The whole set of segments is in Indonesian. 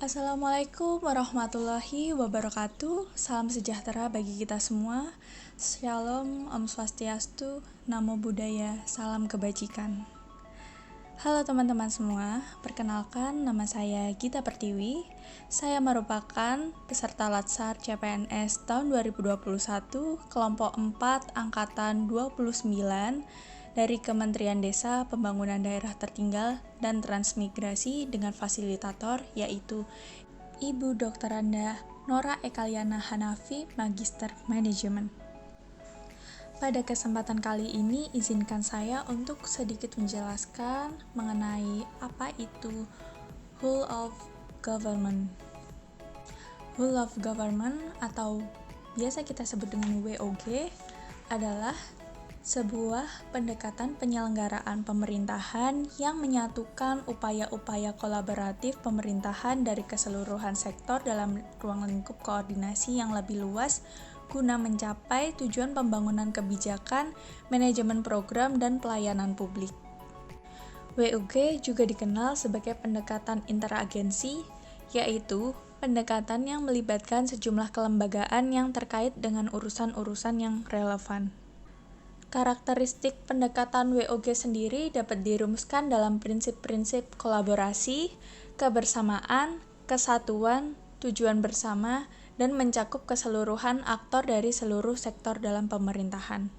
Assalamualaikum warahmatullahi wabarakatuh. Salam sejahtera bagi kita semua. Shalom, Om Swastiastu, Namo Buddhaya, salam kebajikan. Halo teman-teman semua, perkenalkan nama saya Gita Pertiwi. Saya merupakan peserta Latsar CPNS tahun 2021, kelompok 4, angkatan 29, dari Kementerian Desa, Pembangunan Daerah Tertinggal, dan Transmigrasi dengan fasilitator yaitu Ibu Dr. Anda Nora Ekaliana Hanafi, Magister Manajemen. Pada kesempatan kali ini, izinkan saya untuk sedikit menjelaskan mengenai apa itu Whole of Government. Whole of Government atau biasa kita sebut dengan WOG adalah sebuah pendekatan penyelenggaraan pemerintahan yang menyatukan upaya-upaya kolaboratif pemerintahan dari keseluruhan sektor dalam ruang lingkup koordinasi yang lebih luas guna mencapai tujuan pembangunan kebijakan, manajemen program, dan pelayanan publik. WOG juga dikenal sebagai pendekatan interagensi, yaitu pendekatan yang melibatkan sejumlah kelembagaan yang terkait dengan urusan-urusan yang relevan. Karakteristik pendekatan WOG sendiri dapat dirumuskan dalam prinsip-prinsip kolaborasi, kebersamaan, kesatuan, tujuan bersama, dan mencakup keseluruhan aktor dari seluruh sektor dalam pemerintahan.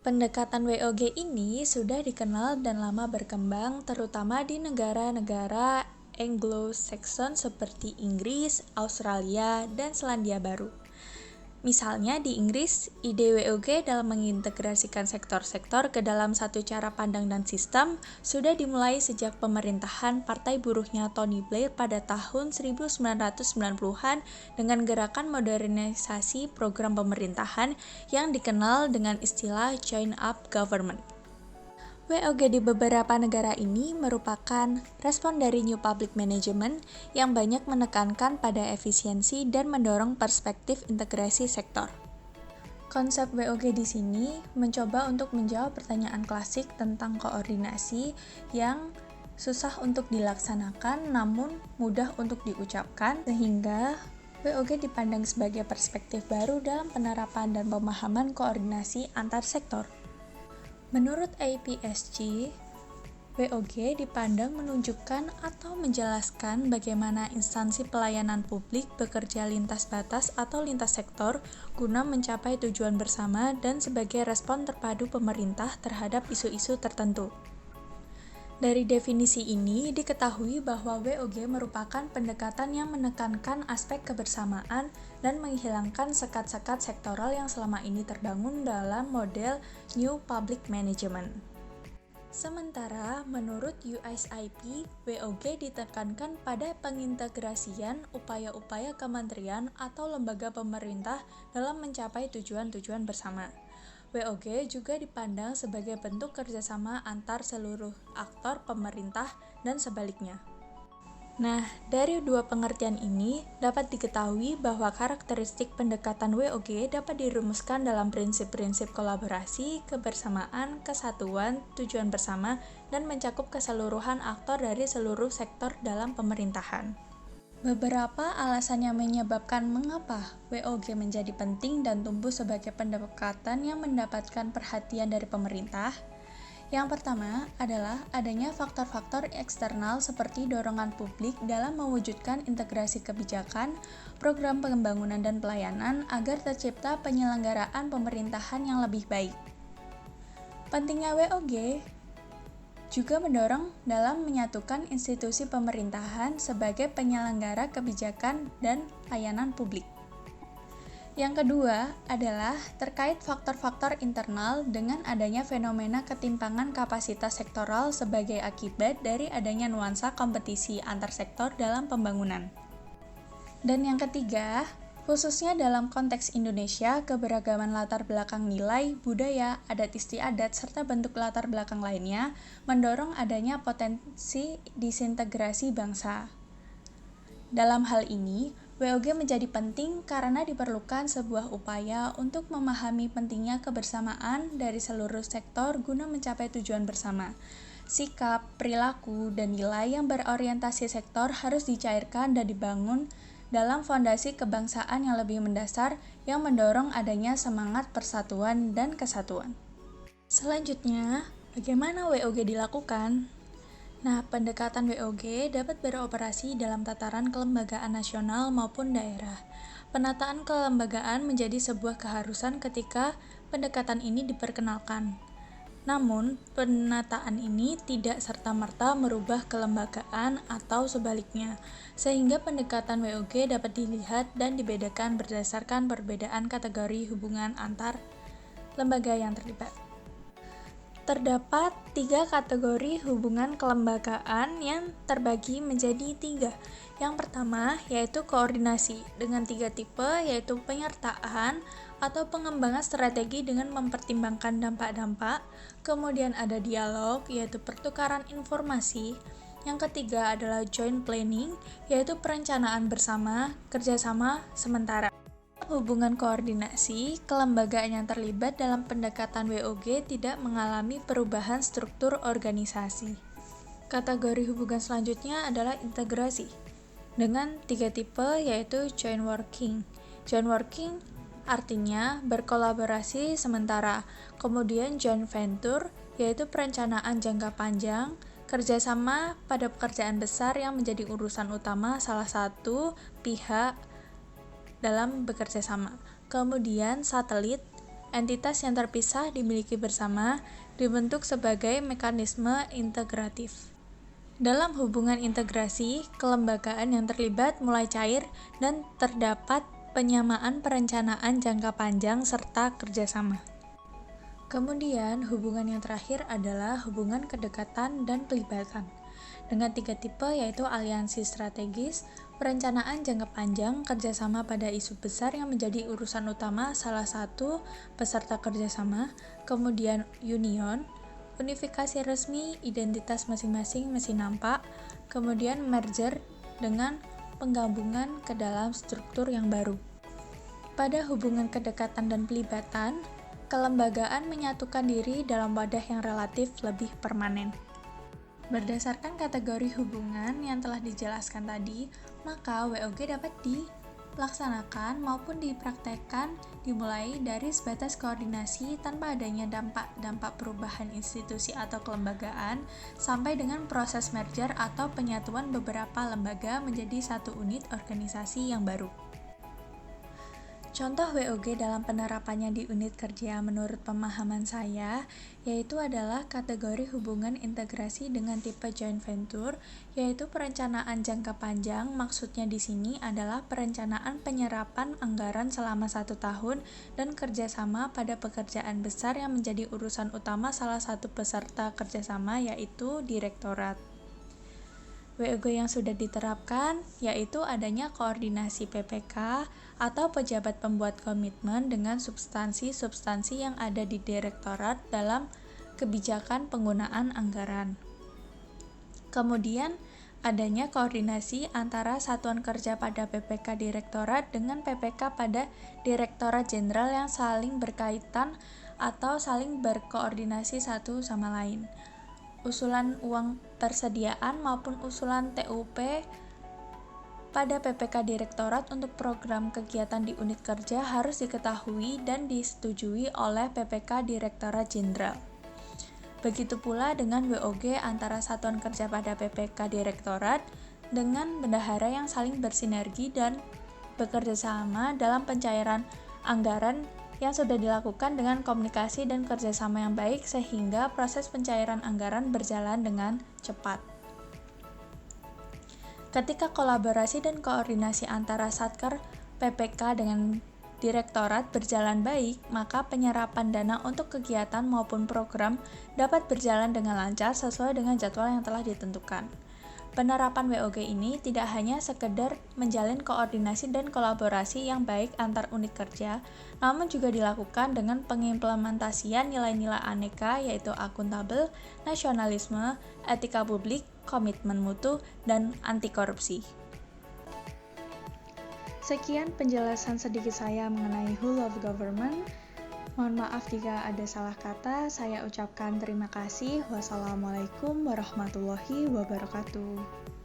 Pendekatan WOG ini sudah dikenal dan lama berkembang terutama di negara-negara Anglo-Saxon seperti Inggris, Australia, dan Selandia Baru. Misalnya di Inggris, ide WOG dalam mengintegrasikan sektor-sektor ke dalam satu cara pandang dan sistem sudah dimulai sejak pemerintahan Partai Buruhnya Tony Blair pada tahun 1990-an dengan gerakan modernisasi program pemerintahan yang dikenal dengan istilah Join Up Government. WOG di beberapa negara ini merupakan respon dari New Public Management yang banyak menekankan pada efisiensi dan mendorong perspektif integrasi sektor. Konsep WOG di sini mencoba untuk menjawab pertanyaan klasik tentang koordinasi yang susah untuk dilaksanakan namun mudah untuk diucapkan, sehingga WOG dipandang sebagai perspektif baru dalam penerapan dan pemahaman koordinasi antar sektor. Menurut APSG, WOG dipandang menunjukkan atau menjelaskan bagaimana instansi pelayanan publik bekerja lintas batas atau lintas sektor guna mencapai tujuan bersama dan sebagai respon terpadu pemerintah terhadap isu-isu tertentu. Dari definisi ini diketahui bahwa WOG merupakan pendekatan yang menekankan aspek kebersamaan dan menghilangkan sekat-sekat sektoral yang selama ini terbangun dalam model New Public Management. Sementara menurut USIP, WOG ditekankan pada pengintegrasian upaya-upaya kementerian atau lembaga pemerintah dalam mencapai tujuan-tujuan bersama. WOG juga dipandang sebagai bentuk kerjasama antar seluruh aktor pemerintah dan sebaliknya. Nah, dari dua pengertian ini dapat diketahui bahwa karakteristik pendekatan WOG dapat dirumuskan dalam prinsip-prinsip kolaborasi, kebersamaan, kesatuan, tujuan bersama, dan mencakup keseluruhan aktor dari seluruh sektor dalam pemerintahan. Beberapa alasan yang menyebabkan mengapa WOG menjadi penting dan tumbuh sebagai pendekatan yang mendapatkan perhatian dari pemerintah. Yang pertama adalah adanya faktor-faktor eksternal seperti dorongan publik dalam mewujudkan integrasi kebijakan, program pembangunan dan pelayanan agar tercipta penyelenggaraan pemerintahan yang lebih baik. Pentingnya WOG juga mendorong dalam menyatukan institusi pemerintahan sebagai penyelenggara kebijakan dan layanan publik. Yang kedua adalah terkait faktor-faktor internal dengan adanya fenomena ketimpangan kapasitas sektoral sebagai akibat dari adanya nuansa kompetisi antar sektor dalam pembangunan. Dan yang ketiga, khususnya dalam konteks Indonesia, keberagaman latar belakang nilai, budaya, adat istiadat, serta bentuk latar belakang lainnya mendorong adanya potensi disintegrasi bangsa. Dalam hal ini, WOG menjadi penting karena diperlukan sebuah upaya untuk memahami pentingnya kebersamaan dari seluruh sektor guna mencapai tujuan bersama. Sikap, perilaku, dan nilai yang berorientasi sektor harus dicairkan dan dibangun dalam fondasi kebangsaan yang lebih mendasar yang mendorong adanya semangat persatuan dan kesatuan. Selanjutnya, bagaimana WOG dilakukan? Nah, pendekatan WOG dapat beroperasi dalam tataran kelembagaan nasional maupun daerah. Penataan kelembagaan menjadi sebuah keharusan ketika pendekatan ini diperkenalkan. Namun, penataan ini tidak serta-merta merubah kelembagaan atau sebaliknya, sehingga pendekatan WOG dapat dilihat dan dibedakan berdasarkan perbedaan kategori hubungan antar lembaga yang terlibat. Terdapat 3 kategori hubungan kelembagaan yang terbagi menjadi 3. Yang pertama yaitu koordinasi dengan 3 tipe, yaitu penyertaan atau pengembangan strategi dengan mempertimbangkan dampak-dampak. Kemudian ada dialog, yaitu pertukaran informasi. Yang ketiga adalah joint planning, yaitu perencanaan bersama, kerjasama sementara. Hubungan koordinasi, kelembagaan yang terlibat dalam pendekatan WOG tidak mengalami perubahan struktur organisasi. Kategori hubungan selanjutnya adalah integrasi, dengan 3 tipe yaitu joint working. Joint working artinya berkolaborasi sementara, kemudian joint venture yaitu perencanaan jangka panjang, kerjasama pada pekerjaan besar yang menjadi urusan utama salah satu pihak dalam bekerja sama. Kemudian satelit, entitas yang terpisah dimiliki bersama, dibentuk sebagai mekanisme integratif. Dalam hubungan integrasi, kelembagaan yang terlibat mulai cair dan terdapat penyamaan perencanaan jangka panjang serta kerjasama. Kemudian, hubungan yang terakhir adalah hubungan kedekatan dan pelibatan. Dengan 3 tipe yaitu aliansi strategis, perencanaan jangka panjang, kerjasama pada isu besar yang menjadi urusan utama salah satu peserta kerjasama, kemudian union, unifikasi resmi, identitas masing-masing mesti nampak, kemudian merger dengan penggabungan ke dalam struktur yang baru. Pada hubungan kedekatan dan pelibatan, kelembagaan menyatukan diri dalam wadah yang relatif lebih permanen. Berdasarkan kategori hubungan yang telah dijelaskan tadi, maka WOG dapat dilaksanakan maupun dipraktekkan dimulai dari sebatas koordinasi tanpa adanya dampak perubahan institusi atau kelembagaan sampai dengan proses merger atau penyatuan beberapa lembaga menjadi satu unit organisasi yang baru. Contoh WOG dalam penerapannya di unit kerja menurut pemahaman saya, yaitu adalah kategori hubungan integrasi dengan tipe joint venture, yaitu perencanaan jangka panjang. Maksudnya di sini adalah perencanaan penyerapan anggaran selama 1 tahun dan kerjasama pada pekerjaan besar yang menjadi urusan utama salah satu peserta kerjasama, yaitu direktorat. WOG yang sudah diterapkan yaitu adanya koordinasi PPK atau pejabat pembuat komitmen dengan substansi-substansi yang ada di direktorat dalam kebijakan penggunaan anggaran. Kemudian adanya koordinasi antara satuan kerja pada PPK direktorat dengan PPK pada direktorat jenderal yang saling berkaitan atau saling berkoordinasi satu sama lain. Usulan uang persediaan maupun usulan TUP pada PPK Direktorat untuk program kegiatan di unit kerja harus diketahui dan disetujui oleh PPK Direktorat Jenderal. Begitu pula dengan WOG antara satuan kerja pada PPK Direktorat dengan bendahara yang saling bersinergi dan bekerja sama dalam pencairan anggaran yang sudah dilakukan dengan komunikasi dan kerjasama yang baik sehingga proses pencairan anggaran berjalan dengan cepat. Ketika kolaborasi dan koordinasi antara Satker PPK dengan Direktorat berjalan baik, maka penyerapan dana untuk kegiatan maupun program dapat berjalan dengan lancar sesuai dengan jadwal yang telah ditentukan. Penerapan WOG ini tidak hanya sekedar menjalin koordinasi dan kolaborasi yang baik antar unit kerja, namun juga dilakukan dengan pengimplementasian nilai-nilai aneka yaitu akuntabel, nasionalisme, etika publik, komitmen mutu, dan anti korupsi. Sekian penjelasan sedikit saya mengenai Whole of Government. Mohon maaf jika ada salah kata. Saya ucapkan terima kasih. Wassalamualaikum warahmatullahi wabarakatuh.